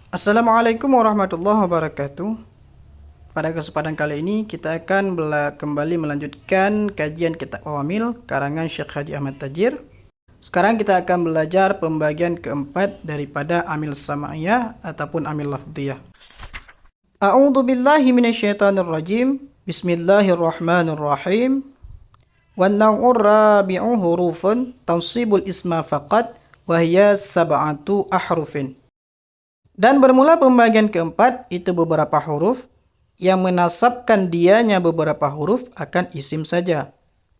Assalamualaikum warahmatullahi wabarakatuh. Pada kesempatan kali ini kita akan kembali melanjutkan kajian kitab Awamil karangan Syekh Hadi Ahmad Tajir. Sekarang kita akan belajar pembagian keempat daripada amil sama'iyah ataupun amil lafdhiyah. A'udzu billahi minasyaitonir rajim. Bismillahirrahmanirrahim. Wan naw'ur rabi'u hurufun tansibul isma faqat wa hiya sab'atu ahrufin. Dan bermula pembagian keempat itu beberapa huruf yang menasabkan dianya beberapa huruf akan isim saja.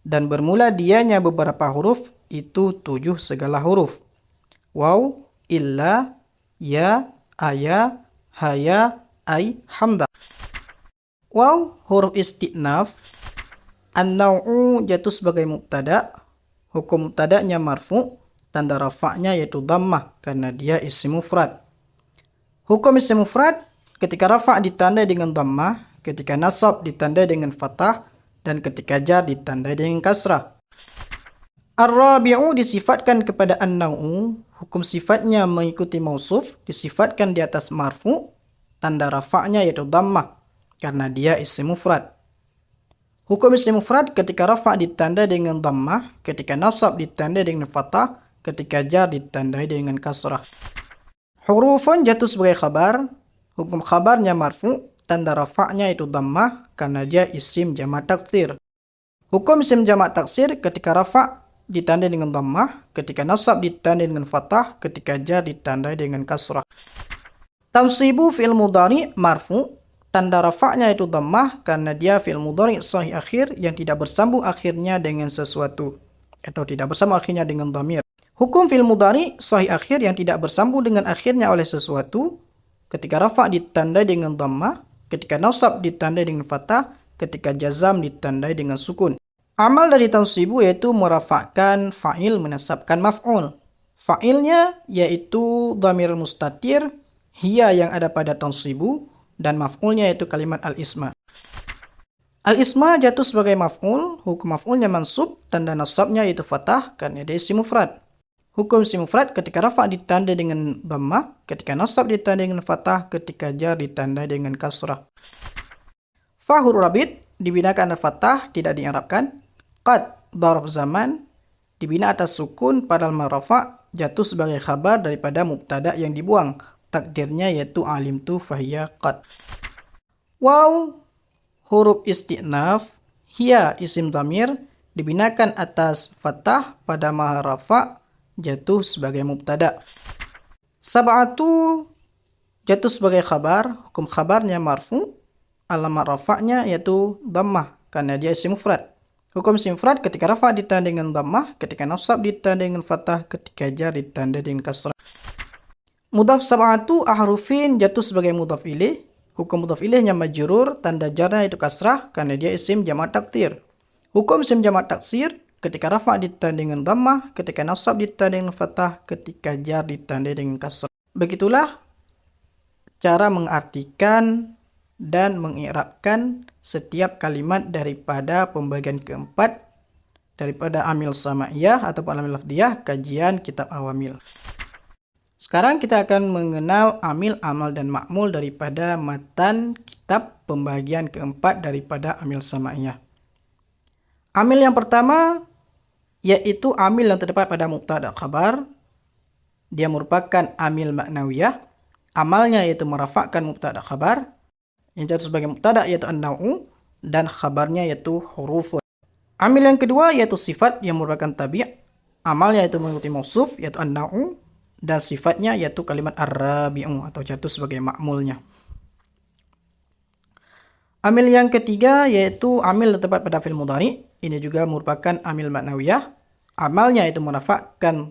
Dan bermula dianya beberapa huruf itu 7 segala huruf. Waw, illa, ya, aya, haya, ay, hamda. Waw, huruf isti'naf. An-naw'u jatuh sebagai mubtada. Hukum mubtada'nya marfu. Tanda rafa'nya yaitu dhammah karena dia isim mufrad. Hukum isim mufrad ketika rafa' ditandai dengan dhammah, ketika nasab ditandai dengan fathah, dan ketika jar ditandai dengan kasrah. Ar-rabi'u disifatkan kepada an-naw'u, hukum sifatnya mengikuti mausuf, disifatkan di atas marfu, tanda rafa'nya yaitu dhammah karena dia isim mufrad. Hukum isim mufrad ketika rafa' ditandai dengan dhammah, ketika nasab ditandai dengan fathah, ketika jar ditandai dengan kasrah. Hurufun jatuh sebagai khabar. Hukum khabarnya marfu, tanda rafa'nya itu dhammah karena dia isim jamak taksir. Hukum isim jamak taksir ketika rafa' ditandai dengan dhammah, ketika nasab ditandai dengan fathah, ketika jar ditandai dengan kasrah. Tansibu fi'il mudhari marfu, tanda rafa'nya itu dhammah karena dia fi'il mudhari sahih akhir yang tidak bersambung akhirnya dengan sesuatu atau tidak bersambung akhirnya dengan dhamir. Hukum fi'il mudhari sahih akhir yang tidak bersambung dengan akhirnya oleh sesuatu, ketika rafa' ditandai dengan dhammah, ketika nasab ditandai dengan fathah, ketika jazam ditandai dengan sukun. Amal dari tansibu yaitu merafa'kan fa'il menasabkan maf'ul. Fa'ilnya yaitu dhamir mustatir, hiya yang ada pada tansibu, dan maf'ulnya yaitu kalimat al-isma. Al-isma jatuh sebagai maf'ul, hukum maf'ulnya mansub, tanda nasabnya yaitu fathah karena dia isim mufrad. Hukum isim mufrad ketika rafa' ditandai dengan dhammah, ketika nasab ditandai dengan fathah, ketika jar ditandai dengan kasrah. Fa huruf rabit dibinakan atas fathah, tidak di'irabkan. Qad dzarf zaman dibina atas sukun padahal rafa' jatuh sebagai khabar daripada mubtada yang dibuang. Takdirnya yaitu alimtu fahiya qad. Waw huruf isti'naf, hiya isim dhamir dibinakan atas fathah pada rafa' jatuh sebagai mubtada. Sab'atu jatuh sebagai khabar, hukum khabarnya marfu, alamat rafa'nya yaitu dhammah karena dia isim mufrad. Hukum isim mufrad ketika rafa' ditandai dengan dhammah, ketika nasab ditandai dengan fathah, ketika jar ditandai dengan kasrah. Mudhaf sab'atu ahrufin jatuh sebagai mudhaf ilaih, hukum mudhaf ilaihnya majrur, tanda jarnya yaitu kasrah karena dia isim jamak taksir. Hukum isim jamak taksir ketika rafa' ditandai dengan dhammah, ketika nasab ditandai dengan fathah, ketika jar ditandai dengan kasrah. Begitulah cara mengartikan dan mengi'rabkan setiap kalimat daripada pembagian keempat daripada amil sama'iyah ataupun amil lafdhiyah kajian kitab Awamil. Sekarang kita akan mengenal amil, amal, dan ma'mul daripada matan kitab pembagian keempat daripada amil sama'iyah. Amil yang pertama yaitu amil yang terdapat pada mubtada khabar. Dia merupakan amil maknawiyah. Amalnya yaitu merafa'kan mubtada khabar. Yang jatuh sebagai mubtada yaitu an-naw'u dan khabarnya yaitu hurufun. Amil yang kedua yaitu sifat yang merupakan tabi'. Amalnya yaitu mengikuti mausuf yaitu an-naw'u dan sifatnya yaitu kalimat ar-rabi'u atau jatuh sebagai ma'mulnya. Amil yang ketiga yaitu amil yang terdapat pada fi'il mudhari. Ini juga merupakan amil maknawiyah. Amalnya yaitu merafa'kan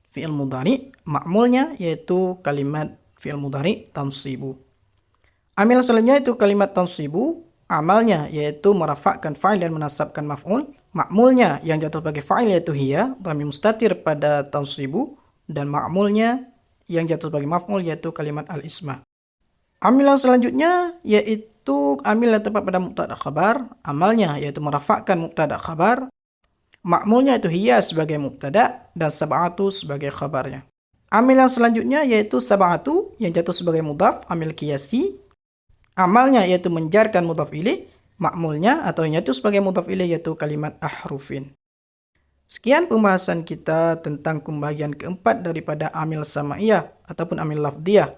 fi'il mudhari. Ma'mulnya yaitu kalimat fi'il mudhari tansibu. Amil selanjutnya itu kalimat tansibu. Amalnya yaitu merafa'kan fa'il dan menasabkan maf'ul. Ma'mulnya yang jatuh sebagai fa'il yaitu hiya, dhamir mustatir pada tansibu. Dan ma'mulnya yang jatuh sebagai maf'ul yaitu kalimat al-isma. Amil yang selanjutnya yaitu amil yang terdapat pada mubtada khabar. Amalnya yaitu merafa'kan mubtada khabar. Ma'mulnya itu hiya sebagai mubtada dan sab'atu sebagai khabarnya. Amil yang selanjutnya yaitu sab'atu yang jatuh sebagai mudhaf, amil qiyasi. Amalnya yaitu menjarkan mudhaf ilaih, ma'mulnya atau yang jatuh sebagai mudhaf ilaih yaitu kalimat ahrufin. Sekian pembahasan kita tentang pembagian keempat daripada amil sama'iyah ataupun amil lafdiyah.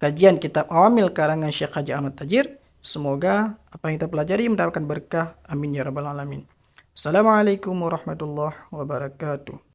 Kajian kitab Awamil karangan Syekh Haji Ahmad Tajir. Semoga apa yang kita pelajari mendapatkan berkah. Amin ya rabbal alamin. Assalamualaikum warahmatullahi wabarakatuh.